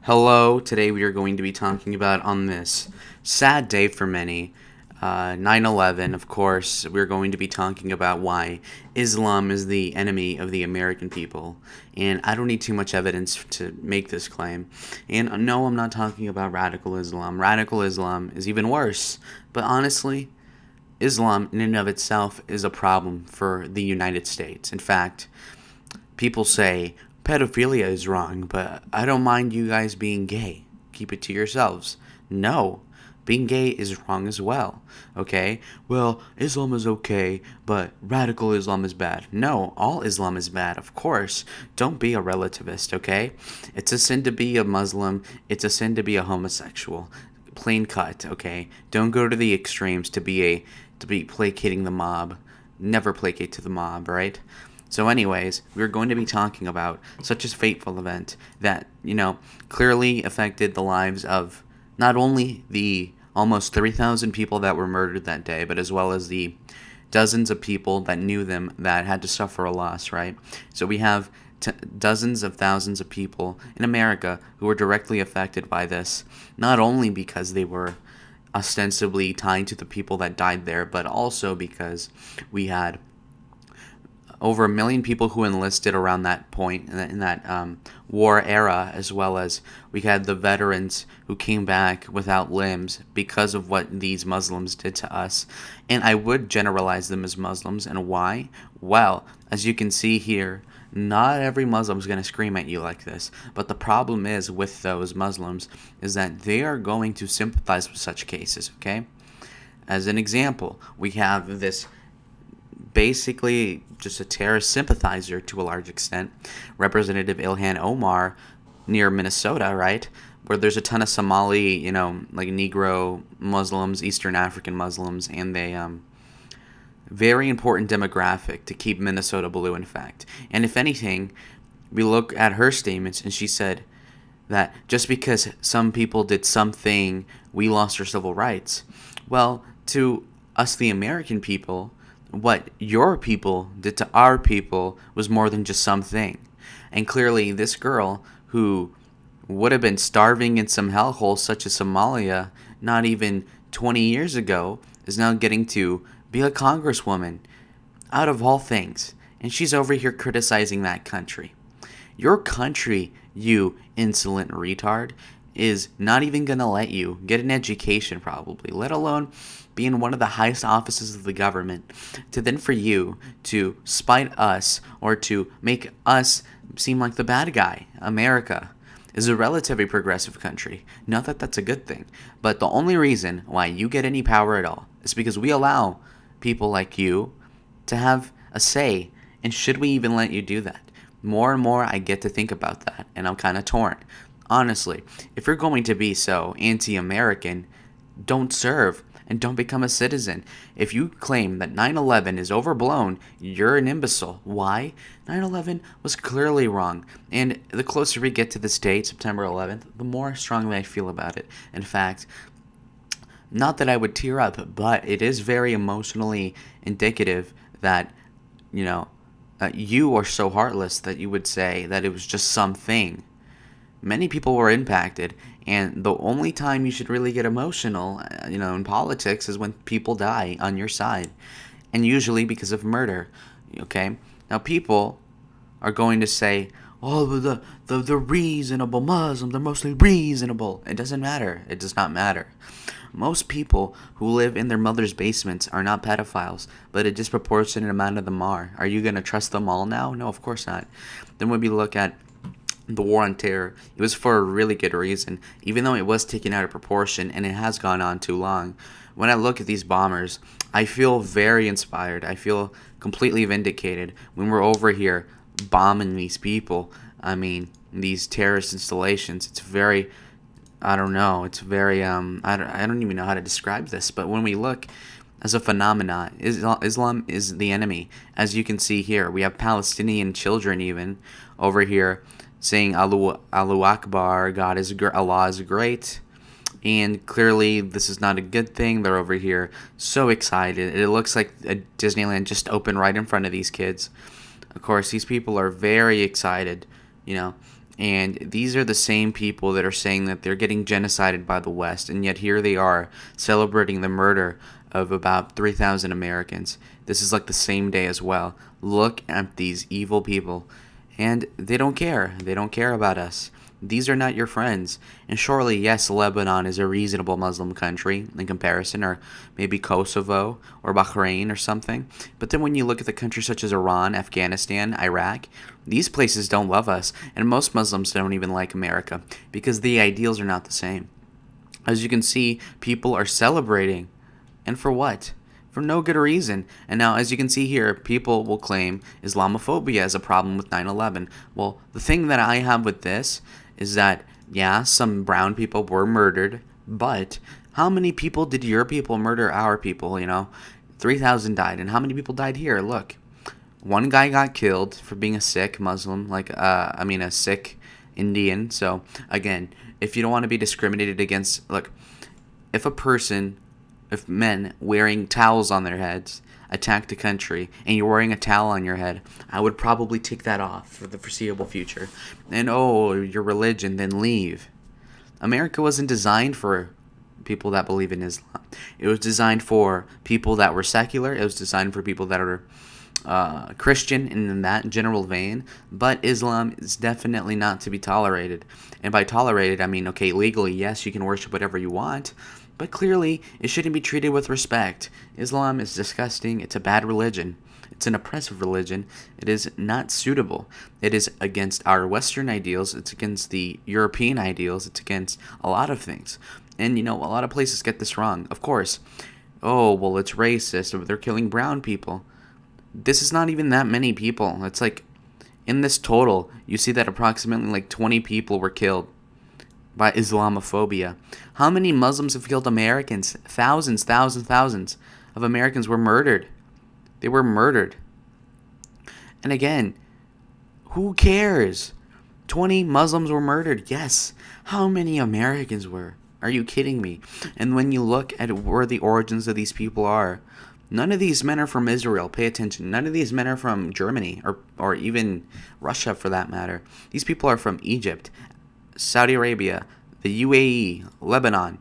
Hello, today we are going to be talking about on this sad day for many, 9/11. Of course, we're going to be talking about why Islam is the enemy of the American people. And I don't need too much evidence to make this claim. And no, I'm not talking about radical Islam. Radical Islam is even worse. But honestly, Islam in and of itself is a problem for the United States. In fact, people say pedophilia is wrong, but I don't mind you guys being gay. Keep it to yourselves. No, being gay is wrong as well. Okay? Well, Islam is okay, but radical Islam is bad. No, all Islam is bad, of course. Don't be a relativist, okay? It's a sin to be a Muslim, it's a sin to be a homosexual. Plain cut, okay? Don't go to the extremes to be placating the mob. Never placate to the mob, right? So, anyways, we're going to be talking about such a fateful event that, clearly affected the lives of not only the almost 3,000 people that were murdered that day, but as well as the dozens of people that knew them that had to suffer a loss, right? So, we have dozens of thousands of people in America who were directly affected by this, not only because they were ostensibly tied to the people that died there, but also because we had over 1 million people who enlisted around that point in that war era, as well as we had the veterans who came back without limbs because of what these Muslims did to us. And I would generalize them as Muslims. And why? Well, as you can see here, not every Muslim is going to scream at you like this. But the problem is with those Muslims is that they are going to sympathize with such cases, okay? As an example, we have this basically just a terrorist sympathizer to a large extent, Representative Ilhan Omar near Minnesota, right? Where there's a ton of Somali, like Negro Muslims, Eastern African Muslims, and they very important demographic to keep Minnesota blue, in fact. And if anything, we look at her statements, and she said that just because some people did something, we lost our civil rights. Well, to us, the American people, what your people did to our people was more than just something. And clearly, this girl who would have been starving in some hellhole such as Somalia not even 20 years ago is now getting to be a congresswoman out of all things. And she's over here criticizing that country. Your country, you insolent retard, is not even going to let you get an education, probably, let alone be in one of the highest offices of the government, to then for you to spite us or to make us seem like the bad guy. America is a relatively progressive country. Not that that's a good thing, but the only reason why you get any power at all is because we allow people like you to have a say. And should we even let you do that? More and more I get to think about that, and I'm kind of torn. Honestly, if you're going to be so anti-American, don't serve and don't become a citizen. If you claim that 9/11 is overblown, you're an imbecile. Why? 9/11 was clearly wrong. And the closer we get to this date, September 11th, the more strongly I feel about it. In fact, not that I would tear up, but it is very emotionally indicative that, you are so heartless that you would say that it was just something. Many people were impacted, and the only time you should really get emotional, in politics is when people die on your side, and usually because of murder. Okay, now people are going to say, "Oh, the reasonable Muslims, they're mostly reasonable." It doesn't matter. It does not matter. Most people who live in their mother's basements are not pedophiles, but a disproportionate amount of them are. Are you going to trust them all now? No, of course not. Then when we look at the war on terror, it was for a really good reason, even though it was taken out of proportion and it has gone on too long. When I look at these bombers, I feel very inspired. I feel completely vindicated when we're over here bombing these people. I mean, these terrorist installations. It's very, I don't know. It's very, I don't even know how to describe this. But when we look as a phenomenon, Islam is the enemy. As you can see here, we have Palestinian children even over here saying Allahu Akbar, Allah is great. And clearly, this is not a good thing. They're over here so excited. It looks like a Disneyland just opened right in front of these kids. Of course, these people are very excited, And these are the same people that are saying that they're getting genocided by the West, and yet here they are celebrating the murder of about 3,000 Americans. This is like the same day as well. Look at these evil people. And they don't care. They don't care about us. These are not your friends. And surely, yes, Lebanon is a reasonable Muslim country in comparison, or maybe Kosovo or Bahrain or something. But then when you look at the countries such as Iran, Afghanistan, Iraq, these places don't love us. And most Muslims don't even like America because the ideals are not the same. As you can see, people are celebrating. And for what? For no good reason. And now, as you can see here, people will claim Islamophobia as a problem with 9/11. Well, the thing that I have with this is that, yeah, some brown people were murdered, but how many people did your people murder our people, 3,000 died. And how many people died here? Look, one guy got killed for being a Sikh Muslim, a Sikh Indian. So, again, if you don't want to be discriminated against, look, if men wearing towels on their heads attacked a country and you're wearing a towel on your head, I would probably take that off for the foreseeable future. And your religion, then leave. America wasn't designed for people that believe in Islam. It was designed for people that were secular. It was designed for people that are Christian in that general vein. But Islam is definitely not to be tolerated. And by tolerated, I mean, okay, legally, yes, you can worship whatever you want. But clearly, it shouldn't be treated with respect. Islam is disgusting. It's a bad religion. It's an oppressive religion. It is not suitable. It is against our Western ideals. It's against the European ideals. It's against a lot of things. And, a lot of places get this wrong. Of course. Oh, well, it's racist. They're killing brown people. This is not even that many people. It's like, in this total, you see that approximately like 20 people were killed by Islamophobia. How many Muslims have killed Americans? Thousands of Americans were murdered. They were murdered. And again, who cares? 20 Muslims were murdered. Yes. How many Americans were? Are you kidding me? And when you look at where the origins of these people are, none of these men are from Israel. Pay attention. None of these men are from Germany or even Russia for that matter. These people are from Egypt, Saudi Arabia, the UAE, Lebanon.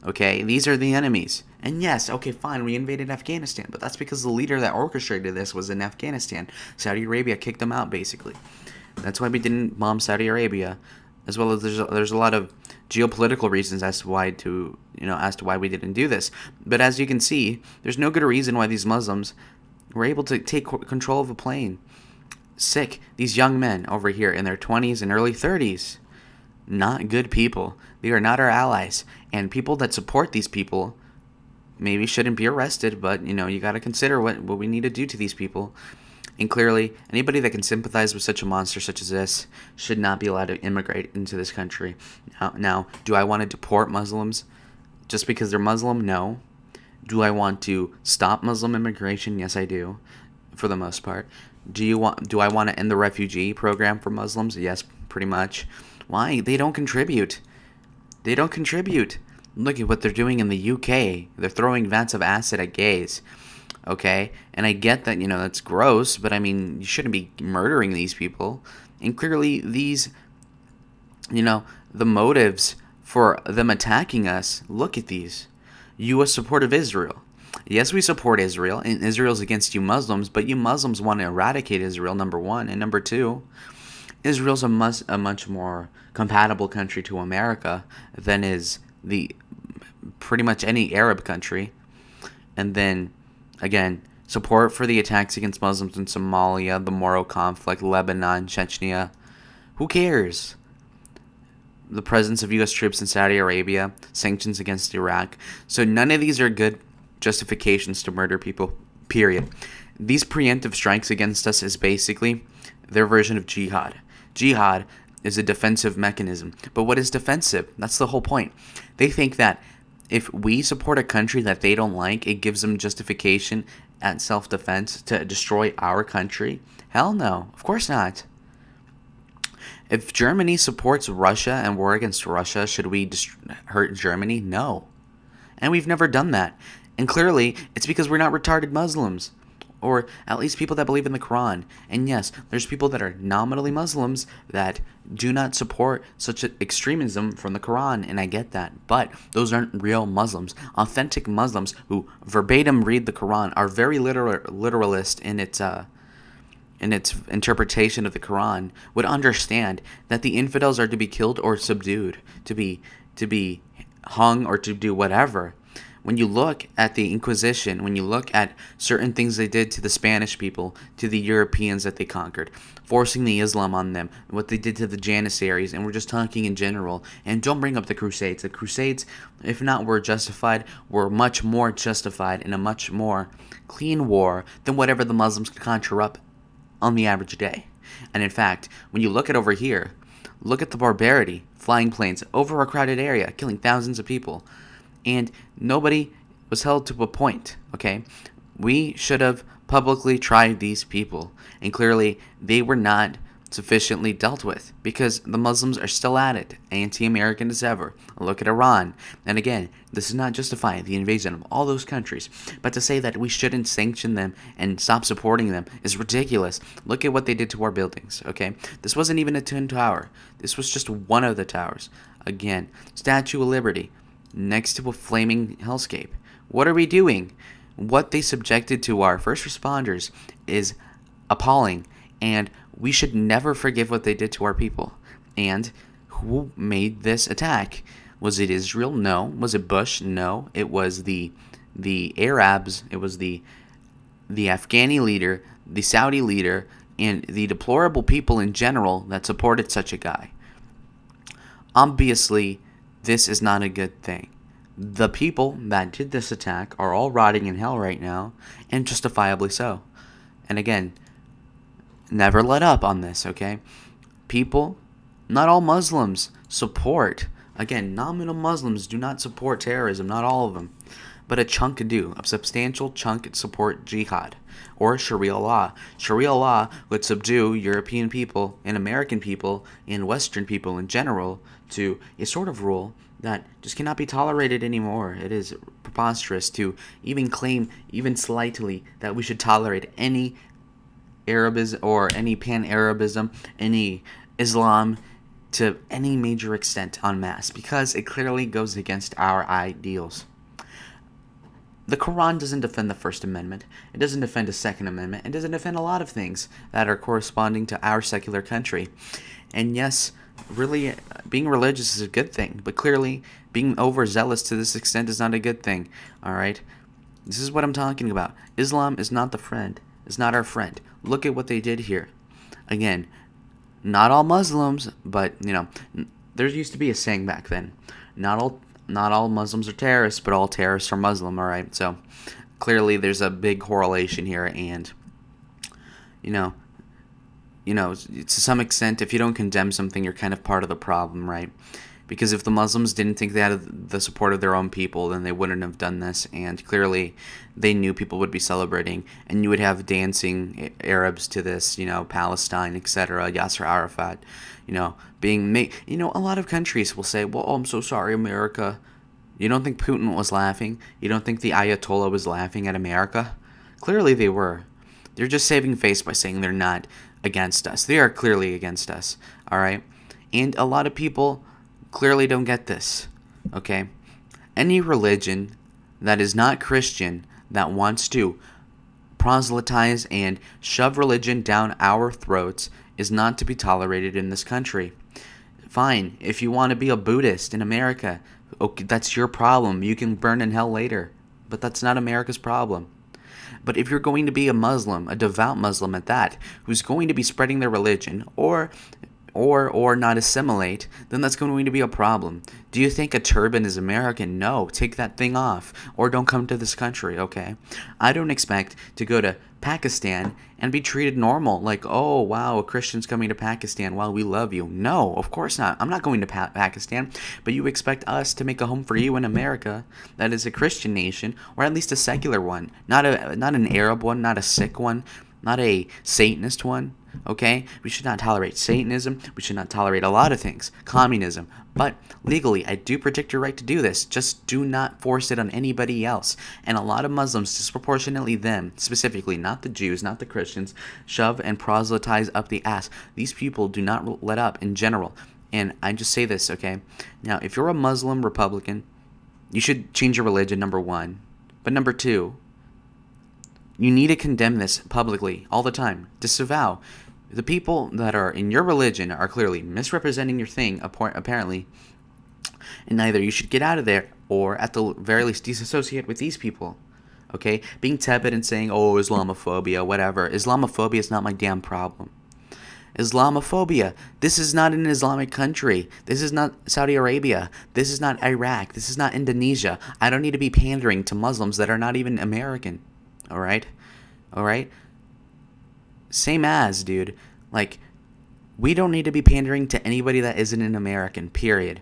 Okay, these are the enemies. And yes, okay, fine, we invaded Afghanistan, but that's because the leader that orchestrated this was in Afghanistan. Saudi Arabia kicked them out, basically. That's why we didn't bomb Saudi Arabia, as well as there's a lot of geopolitical reasons as to why we didn't do this. But as you can see, there's no good reason why these Muslims were able to take control of a plane. Sick, these young men over here in their 20s and early 30s. Not good people. They are not our allies. And people that support these people maybe shouldn't be arrested, but, you got to consider what we need to do to these people. And clearly, anybody that can sympathize with such a monster such as this should not be allowed to immigrate into this country. Now, do I want to deport Muslims just because they're Muslim? No. Do I want to stop Muslim immigration? Yes, I do, for the most part. Do I want to end the refugee program for Muslims? Yes, pretty much. Why? They don't contribute. They don't contribute. Look at what they're doing in the UK. They're throwing vats of acid at gays. Okay? And I get that, that's gross, but I mean, you shouldn't be murdering these people. And clearly these, the motives for them attacking us, look at these. U.S. support of Israel. Yes, we support Israel, and Israel's against you Muslims, but you Muslims want to eradicate Israel, number one. And number two, Israel's a much more compatible country to America than is the pretty much any Arab country. And then, again, support for the attacks against Muslims in Somalia, the Moro conflict, Lebanon, Chechnya. Who cares? The presence of U.S. troops in Saudi Arabia, sanctions against Iraq. So none of these are good justifications to murder people, period. These preemptive strikes against us is basically their version of jihad. Jihad is a defensive mechanism. But what is defensive? That's the whole point. They think that if we support a country that they don't like, it gives them justification at self-defense to destroy our country. Hell no. Of course not. If Germany supports Russia and we're against Russia, should we hurt Germany? No. And we've never done that. And clearly, it's because we're not retarded Muslims. or at least people that believe in the Quran. And yes, there's people that are nominally Muslims that do not support such extremism from the Quran, and I get that. But those aren't real Muslims. Authentic Muslims who verbatim read the Quran are very literalist in its interpretation of the Quran, would understand that the infidels are to be killed or subdued, to be hung or to do whatever. When you look at the Inquisition, when you look at certain things they did to the Spanish people, to the Europeans that they conquered, forcing the Islam on them, what they did to the Janissaries, and we're just talking in general, and don't bring up the Crusades. The Crusades, if not were justified, were much more justified in a much more clean war than whatever the Muslims could conjure up on the average day. And in fact, when you look at over here, look at the barbarity, flying planes over a crowded area, killing thousands of people. And nobody was held to a point, okay? We should have publicly tried these people, and clearly they were not sufficiently dealt with because the Muslims are still at it, anti-American as ever. Look at Iran. And again, this is not justifying the invasion of all those countries, but to say that we shouldn't sanction them and stop supporting them is ridiculous. Look at what they did to our buildings, okay? This wasn't even a twin tower. This was just one of the towers. Again, Statue of Liberty next to a flaming hellscape. What are we doing? What they subjected to our first responders is appalling, and we should never forgive what they did to our people. And who made this attack? Was it Israel? No. Was it Bush? No. It was the Arabs. It was the Afghani leader, the Saudi leader, and the deplorable people in general that supported such a guy. Obviously, this is not a good thing. The people that did this attack are all rotting in hell right now, and justifiably so. And again, never let up on this, okay? People, not all Muslims support, again, nominal Muslims do not support terrorism, not all of them, but a chunk do. A substantial chunk support jihad or Sharia law. Sharia law would subdue European people and American people and Western people in general to a sort of rule that just cannot be tolerated anymore. It is preposterous to even claim, even slightly, that we should tolerate any Arabism or any pan-Arabism, any Islam to any major extent en masse, because it clearly goes against our ideals. The Quran doesn't defend the First Amendment. It doesn't defend the Second Amendment. It doesn't defend a lot of things that are corresponding to our secular country. And yes, really, being religious is a good thing, but clearly being overzealous to this extent is not a good thing. All right? This is what I'm talking about. Islam is not the friend. It's not our friend. Look at what they did here. Again, not all Muslims, but, there used to be a saying back then. Not all Muslims are terrorists, but all terrorists are Muslim, all right? So, clearly there's a big correlation here, and, to some extent, if you don't condemn something, you're kind of part of the problem, right? Because if the Muslims didn't think they had the support of their own people, then they wouldn't have done this. And clearly, they knew people would be celebrating. And you would have dancing Arabs to this, Palestine, etc., Yasser Arafat, being made. A lot of countries will say, well, I'm so sorry, America. You don't think Putin was laughing? You don't think the Ayatollah was laughing at America? Clearly, they were. They're just saving face by saying they're not against us. They are clearly against us, all right? And a lot of people clearly don't get this, okay? Any religion that is not Christian that wants to proselytize and shove religion down our throats is not to be tolerated in this country. Fine, if you want to be a Buddhist in America, okay, that's your problem. You can burn in hell later, but that's not America's problem. But if you're going to be a Muslim, a devout Muslim at that, who's going to be spreading their religion or not assimilate, then that's going to be a problem. Do you think a turban is American? No, take that thing off, or don't come to this country, okay? I don't expect to go to Pakistan and be treated normal, like, oh, wow, a Christian's coming to Pakistan, wow, we love you. No, of course not. I'm not going to Pakistan, but you expect us to make a home for you in America that is a Christian nation, or at least a secular one, not an Arab one, not a Sikh one, not a Satanist one. Okay? We should not tolerate Satanism. We should not tolerate a lot of things. Communism. But legally, I do protect your right to do this. Just do not force it on anybody else. And a lot of Muslims, disproportionately them, specifically, not the Jews, not the Christians, shove and proselytize up the ass. These people do not let up in general. And I just say this, okay? Now, if you're a Muslim Republican, you should change your religion, number one. But number two, you need to condemn this publicly all the time. Disavow. The people that are in your religion are clearly misrepresenting your thing, apparently, and either you should get out of there or, at the very least, disassociate with these people. Okay? Being tepid and saying, oh, Islamophobia, whatever. Islamophobia is not my damn problem. Islamophobia. This is not an Islamic country. This is not Saudi Arabia. This is not Iraq. This is not Indonesia. I don't need to be pandering to Muslims that are not even American. Alright? Alright? Same as, dude. Like, we don't need to be pandering to anybody that isn't an American, period.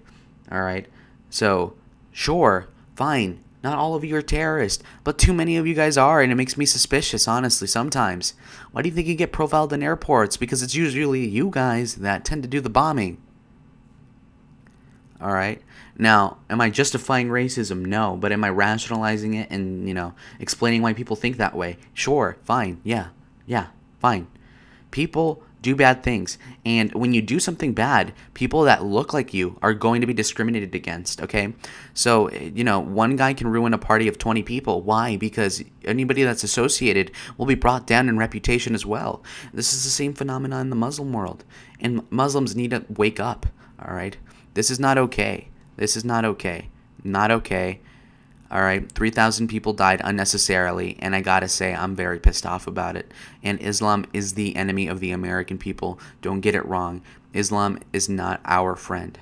Alright? So, sure, fine. Not all of you are terrorists, but too many of you guys are, and it makes me suspicious, honestly, sometimes. Why do you think you get profiled in airports? Because it's usually you guys that tend to do the bombing. Alright? Now, am I justifying racism? No. But am I rationalizing it and, explaining why people think that way? Sure, fine, yeah, fine. People do bad things, and when you do something bad, people that look like you are going to be discriminated against, okay? So, one guy can ruin a party of 20 people. Why? Because anybody that's associated will be brought down in reputation as well. This is the same phenomenon in the Muslim world, and Muslims need to wake up, all right? This is not okay. This is not okay. Not okay. All right, 3,000 people died unnecessarily, and I gotta say, I'm very pissed off about it. And Islam is the enemy of the American people. Don't get it wrong. Islam is not our friend.